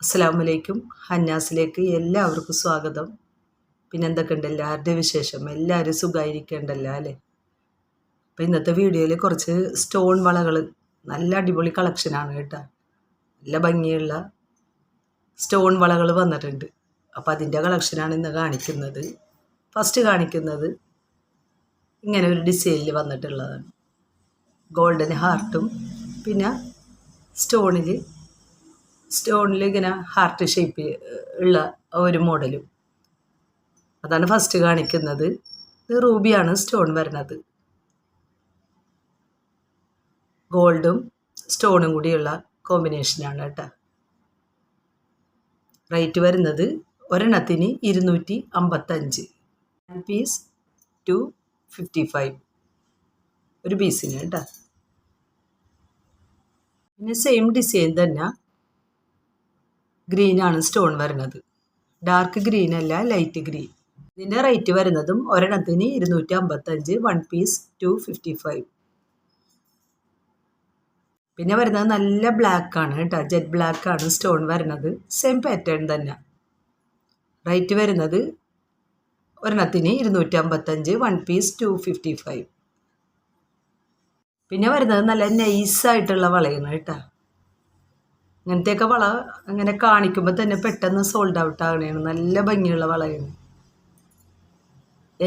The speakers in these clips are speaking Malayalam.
അസ്സലാമലൈക്കും. ഹന്നാസിലേക്ക് എല്ലാവർക്കും സ്വാഗതം. പിന്നെ എന്തൊക്കെയുണ്ട് എല്ലാവരുടെ വിശേഷം? എല്ലാവരും സുഖമായിരിക്കേണ്ടല്ലോ അല്ലേ? അപ്പോൾ ഇന്നത്തെ വീഡിയോയിൽ കുറച്ച് സ്റ്റോൺ വളകൾ, നല്ല അടിപൊളി കളക്ഷനാണ് കേട്ടോ. നല്ല ഭംഗിയുള്ള സ്റ്റോൺ വളകൾ വന്നിട്ടുണ്ട്. അപ്പോൾ അതിൻ്റെ കളക്ഷനാണ് ഇന്ന് കാണിക്കുന്നത്. ഫസ്റ്റ് കാണിക്കുന്നത് ഇങ്ങനെ ഒരു ഡിസൈനിൽ വന്നിട്ടുള്ളതാണ്. ഗോൾഡൻ ഹാർട്ടും പിന്നെ സ്റ്റോണിൽ ഇങ്ങനെ ഹാർട്ട് ഷേപ്പ് ഉള്ള ഒരു മോഡലും. അതാണ് ഫസ്റ്റ് കാണിക്കുന്നത്. ഇത് റൂബിയാണ് സ്റ്റോൺ വരുന്നത്. ഗോൾഡും സ്റ്റോണും കൂടിയുള്ള കോമ്പിനേഷനാണ് കേട്ടോ. റേറ്റ് വരുന്നത് ഒരെണ്ണത്തിന് 255, പീസ് 255 ഒരു പീസിന് കേട്ടോ. പിന്നെ സെയിം ഡിസൈൻ തന്നെ ഗ്രീനാണ് സ്റ്റോൺ വരുന്നത്. ഡാർക്ക് ഗ്രീൻ അല്ല, ലൈറ്റ് ഗ്രീൻ. ഇതിൻ്റെ റേറ്റ് വരുന്നതും ഒരെണ്ണത്തിന് 255, 1 പീസ് 255. പിന്നെ വരുന്നത് നല്ല ബ്ലാക്ക് ആണ് കേട്ടോ, ജെറ്റ് ബ്ലാക്ക് ആണ് സ്റ്റോൺ വരുന്നത്. സെയിം പാറ്റേൺ തന്നെ. റേറ്റ് വരുന്നത് ഒരെണ്ണത്തിന് 255, 1 പീസ് 255. പിന്നെ വരുന്നത് നല്ല നൈസായിട്ടുള്ള വളയാണ് കേട്ടോ. ഇങ്ങനത്തെയൊക്കെ വള അങ്ങനെ കാണിക്കുമ്പോൾ തന്നെ പെട്ടെന്ന് സോൾഡ് ഔട്ട് ആകണേണ്. നല്ല ഭംഗിയുള്ള വളയാണ്.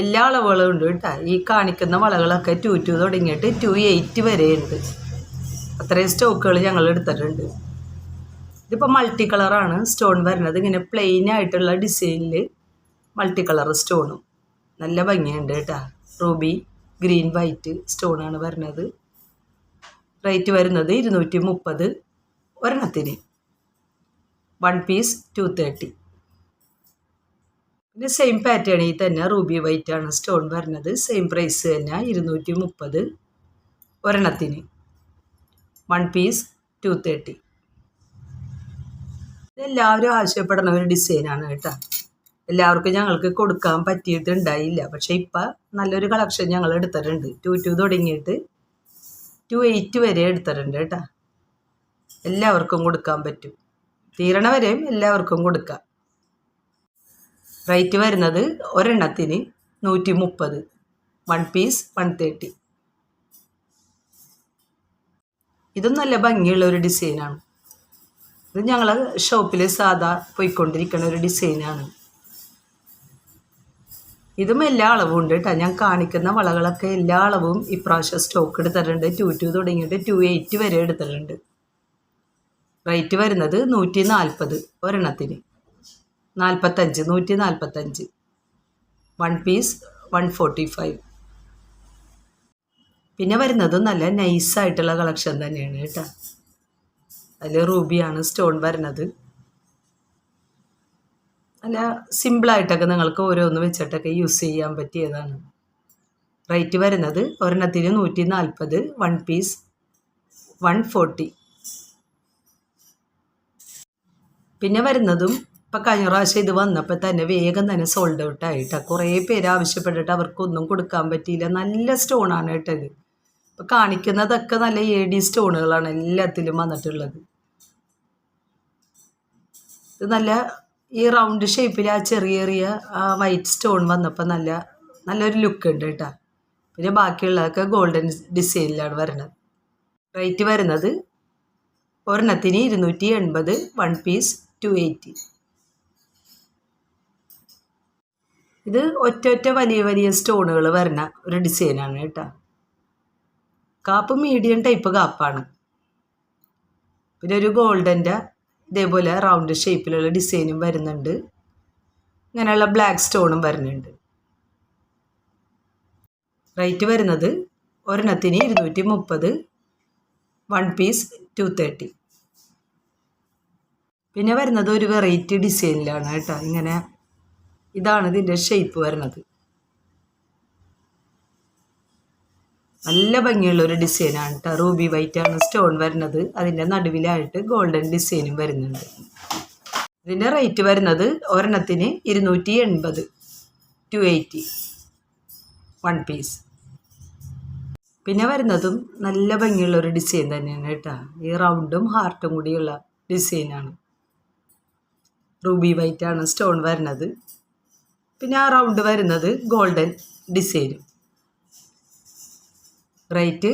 എല്ലാ അളവുകളും ഉണ്ട് കേട്ടോ. ഈ കാണിക്കുന്ന വളകളൊക്കെ 22 തുടങ്ങിയിട്ട് 28 വരെ ഉണ്ട്. അത്രയും സ്റ്റോക്കുകൾ ഞങ്ങൾ എടുത്തിട്ടുണ്ട്. ഇതിപ്പോൾ മൾട്ടി കളറാണ് സ്റ്റോൺ വരുന്നത്. ഇങ്ങനെ പ്ലെയിൻ ആയിട്ടുള്ള ഡിസൈനിൽ മൾട്ടി കളർ സ്റ്റോണും നല്ല ഭംഗിയുണ്ട് കേട്ടോ. റൂബി ഗ്രീൻ വൈറ്റ് സ്റ്റോണാണ് വരുന്നത്. റേറ്റ് വരുന്നത് 230 ഒരെണ്ണത്തിന്, 1 പീസ് 230. പിന്നെ സെയിം പാറ്റേണിൽ തന്നെ റൂബി വൈറ്റ് ആണ് സ്റ്റോൺ വരുന്നത്. സെയിം പ്രൈസ് തന്നെ 230 ഒരെണ്ണത്തിന്, 1 പീസ് 230. ഇതെല്ലാവരും ആവശ്യപ്പെടുന്ന ഒരു ഡിസൈനാണ് കേട്ടോ. എല്ലാവർക്കും ഞങ്ങൾക്ക് കൊടുക്കാൻ പറ്റിയിട്ടുണ്ടായില്ല. പക്ഷേ ഇപ്പം നല്ലൊരു കളക്ഷൻ ഞങ്ങൾ എടുത്തിട്ടുണ്ട്. 22 തുടങ്ങിയിട്ട് 28 വരെ എടുത്തിട്ടുണ്ട് കേട്ടോ. എല്ലാവർക്കും കൊടുക്കാൻ പറ്റും. തീരണ വരെയും എല്ലാവർക്കും കൊടുക്കാം. റേറ്റ് വരുന്നത് ഒരെണ്ണത്തിന് 130, 1 പീസ് 130. ഇതും നല്ല ഭംഗിയുള്ള ഒരു ഡിസൈനാണ്. ഇത് ഞങ്ങൾ ഷോപ്പിൽ സാധാ പോയിക്കൊണ്ടിരിക്കുന്ന ഒരു ഡിസൈനാണ്. ഇതും എല്ലാ അളവും ഉണ്ട് കേട്ടോ. ഞാൻ കാണിക്കുന്ന വളകളൊക്കെ എല്ലാ അളവും ഇപ്രാവശ്യം സ്റ്റോക്ക് എടുത്തിട്ടുണ്ട്. 22 തുടങ്ങിയിട്ട് 28 വരെ എടുത്തിട്ടുണ്ട്. റേറ്റ് വരുന്നത് 140 ഒരെണ്ണത്തിന്, 145, 1 പീസ് 145. പിന്നെ വരുന്നത് നല്ല നൈസായിട്ടുള്ള കളക്ഷൻ തന്നെയാണ് കേട്ടോ. അതിൽ റൂബിയാണ് സ്റ്റോൺ വരുന്നത്. നല്ല സിമ്പിളായിട്ടൊക്കെ നിങ്ങൾക്ക് ഓരോന്ന് വെച്ചിട്ടൊക്കെ യൂസ് ചെയ്യാൻ പറ്റിയതാണ്. റേറ്റ് വരുന്നത് ഒരെണ്ണത്തിന് 140, 1 പീസ് 140. പിന്നെ വരുന്നതും ഇപ്പം കഴിഞ്ഞ പ്രാവശ്യം ഇത് വന്നപ്പോൾ തന്നെ വേഗം തന്നെ സോൾഡ് ഔട്ട് ആയിട്ടാണ്. കുറേ പേര് ആവശ്യപ്പെട്ടിട്ട് അവർക്കൊന്നും കൊടുക്കാൻ പറ്റിയില്ല. നല്ല സ്റ്റോണാണ് കേട്ടോ ഇത്. ഇപ്പം കാണിക്കുന്നതൊക്കെ നല്ല AD സ്റ്റോണുകളാണ് എല്ലാത്തിലും വന്നിട്ടുള്ളത്. ഇത് നല്ല ഈ റൗണ്ട് ഷേപ്പിൽ ആ ചെറിയ വൈറ്റ് സ്റ്റോൺ വന്നപ്പോൾ നല്ലൊരു ലുക്ക് ഉണ്ട് കേട്ടോ. പിന്നെ ബാക്കിയുള്ളതൊക്കെ ഗോൾഡൻ ഡിസൈനിലാണ് വരുന്നത്. റേറ്റ് വരുന്നത് ഒരെണ്ണത്തിന് 280, 1 പീസ് 280. ഇത് ഒറ്റ വലിയ സ്റ്റോണുകൾ വരുന്ന ഒരു ഡിസൈനാണ് കേട്ടോ. കാപ്പ് മീഡിയം ടൈപ്പ് കാപ്പാണ്. പിന്നെ ഒരു ഗോൾഡൻ്റെ ഇതേപോലെ റൗണ്ട് ഷേപ്പിലുള്ള ഡിസൈനും വരുന്നുണ്ട്. ഇങ്ങനെയുള്ള ബ്ലാക്ക് സ്റ്റോണും വരുന്നുണ്ട്. റേറ്റ് വരുന്നത് ഒരെണ്ണത്തിന് 230, 1 പീസ് 230. പിന്നെ വരുന്നത് ഒരു വെറൈറ്റി ഡിസൈനിലാണ് കേട്ടോ. ഇതാണ് ഇതിൻ്റെ ഷേപ്പ് വരുന്നത്. നല്ല ഭംഗിയുള്ള ഒരു ഡിസൈനാണ് കേട്ടോ. റൂബി വൈറ്റ് ആണ് സ്റ്റോൺ വരുന്നത്. അതിൻ്റെ നടുവിലായിട്ട് ഗോൾഡൻ ഡിസൈനും വരുന്നുണ്ട്. ഇതിൻ്റെ റേറ്റ് വരുന്നത് ഒരെണ്ണത്തിന് 280, 280, 1 പീസ്. പിന്നെ വരുന്നതും നല്ല ഭംഗിയുള്ള ഒരു ഡിസൈൻ തന്നെയാണ് കേട്ടോ. ഈ റൗണ്ടും ഹാർട്ടും കൂടിയുള്ള ഡിസൈനാണ്. റൂബി വൈറ്റാണ് സ്റ്റോൺ വരുന്നത്. പിന്നെ ആ റൗണ്ട് വരുന്നത് ഗോൾഡൻ ഡിസൈനും. റേറ്റ്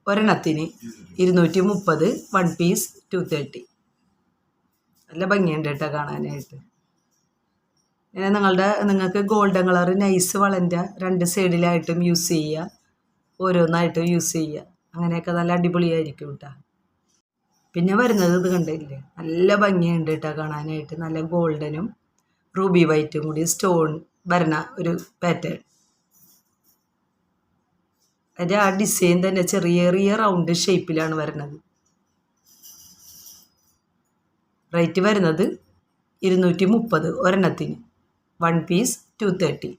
ഒരെണ്ണത്തിന് 230, 1 പീസ് 230. നല്ല ഭംഗിയുണ്ട് കേട്ടോ കാണാനായിട്ട്. പിന്നെ നിങ്ങൾക്ക് ഗോൾഡൻ കളർ നൈസ് വളൻ്റെ 2 സൈഡിലായിട്ടും യൂസ് ചെയ്യുക, ഓരോന്നായിട്ടും യൂസ് ചെയ്യുക. അങ്ങനെയൊക്കെ നല്ല അടിപൊളിയായിരിക്കും കേട്ടോ. പിന്നെ വരുന്നത് ഇത് കണ്ടില്ലേ, നല്ല ഭംഗിയുണ്ട് കേട്ടോ കാണാനായിട്ട്. നല്ല ഗോൾഡനും റൂബി വൈറ്റും കൂടി സ്റ്റോൺ വരുന്ന ഒരു പാറ്റേൺ. അതിൻ്റെ ആ ഡിസൈൻ തന്നെ ചെറിയ ചെറിയ റൗണ്ട് ഷേപ്പിലാണ് വരുന്നത്. റേറ്റ് വരുന്നത് 230 ഒരെണ്ണത്തിന്, 1 പീസ് 230.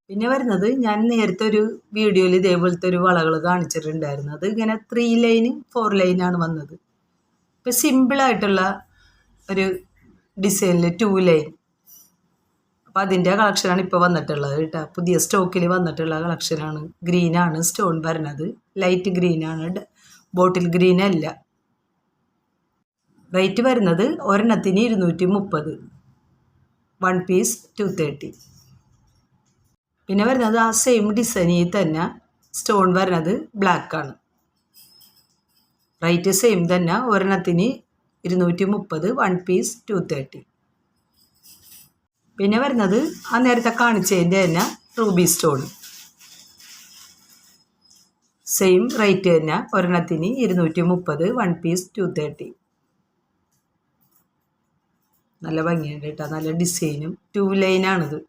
പിന്നെ വരുന്നത് ഞാൻ നേരത്തെ ഒരു വീഡിയോയിൽ ഇതേപോലത്തെ ഒരു വളകൾ കാണിച്ചിട്ടുണ്ടായിരുന്നു. അത് ഇങ്ങനെ 3 ലൈൻ 4 ലൈനാണ് വന്നത്. ഇപ്പം സിമ്പിളായിട്ടുള്ള ഒരു ഡിസൈനിൽ 2 ലൈൻ. അപ്പോൾ അതിൻ്റെ കളക്ഷനാണ് ഇപ്പോൾ വന്നിട്ടുള്ളത് കേട്ടോ. പുതിയ സ്റ്റോക്കിൽ വന്നിട്ടുള്ള കളക്ഷനാണ്. ഗ്രീനാണ് സ്റ്റോൺ വരുന്നത്, ലൈറ്റ് ഗ്രീനാണ്, ബോട്ടിൽ ഗ്രീൻ അല്ല. റേറ്റ് വരുന്നത് ഒരെണ്ണത്തിന് 230, 1 പീസ് 230. പിന്നെ വരുന്നത് ആ സെയിം ഡിസൈനിൽ തന്നെ സ്റ്റോൺ വരുന്നത് ബ്ലാക്കാണ്. റേറ്റ് സെയിം തന്നെ, ഒരെണ്ണത്തിന് 230, 1 പീസ് 230. പിന്നെ വരുന്നത് ആ നേരത്തെ കാണിച്ചതിൻ്റെ തന്നെ റൂബി സ്റ്റോൺ. സെയിം റേറ്റ് തന്നെ, ഒരെണ്ണത്തിന് 230, 1 പീസ് 230. നല്ല ഭംഗിയുണ്ട് കേട്ടോ, നല്ല ഡിസൈനും 2 ലൈനാണിത്.